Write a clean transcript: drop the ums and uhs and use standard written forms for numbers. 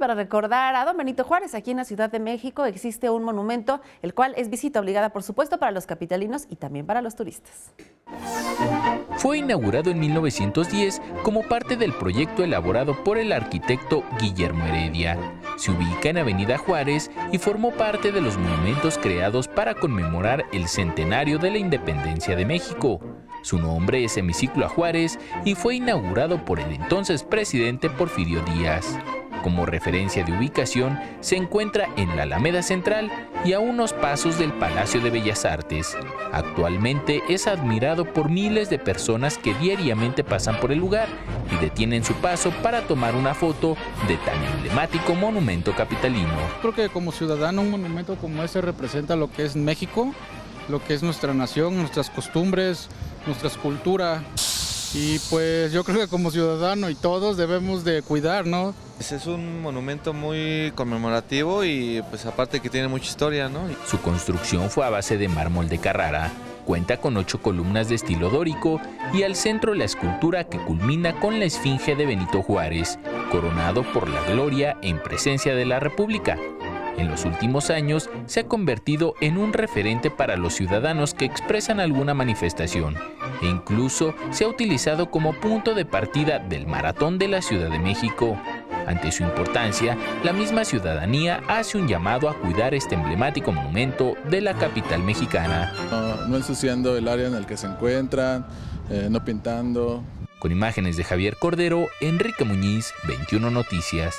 Para recordar a don Benito Juárez, aquí en la Ciudad de México existe un monumento, el cual es visita obligada, por supuesto, para los capitalinos y también para los turistas. Fue inaugurado en 1910 como parte del proyecto elaborado por el arquitecto Guillermo Heredia. Se ubica en Avenida Juárez y formó parte de los monumentos creados para conmemorar el centenario de la independencia de México. Su nombre es Hemiciclo a Juárez y fue inaugurado por el entonces presidente Porfirio Díaz. Como referencia de ubicación, se encuentra en la Alameda Central y a unos pasos del Palacio de Bellas Artes. Actualmente es admirado por miles de personas que diariamente pasan por el lugar y detienen su paso para tomar una foto de tan emblemático monumento capitalino. Creo que como ciudadano un monumento como ese representa lo que es México, lo que es nuestra nación, nuestras costumbres, nuestra cultura. Y pues yo creo que como ciudadano y todos debemos de cuidar, ¿no? Es un monumento muy conmemorativo y pues aparte que tiene mucha historia, ¿no? Su construcción fue a base de mármol de Carrara. Cuenta con 8 columnas de estilo dórico y al centro la escultura que culmina con la esfinge de Benito Juárez, coronado por la gloria en presencia de la República. En los últimos años se ha convertido en un referente para los ciudadanos que expresan alguna manifestación e incluso se ha utilizado como punto de partida del Maratón de la Ciudad de México. Ante su importancia, la misma ciudadanía hace un llamado a cuidar este emblemático monumento de la capital mexicana. No ensuciando el área en el que se encuentran, no pintando. Con imágenes de Javier Cordero, Enrique Muñiz, 21 Noticias.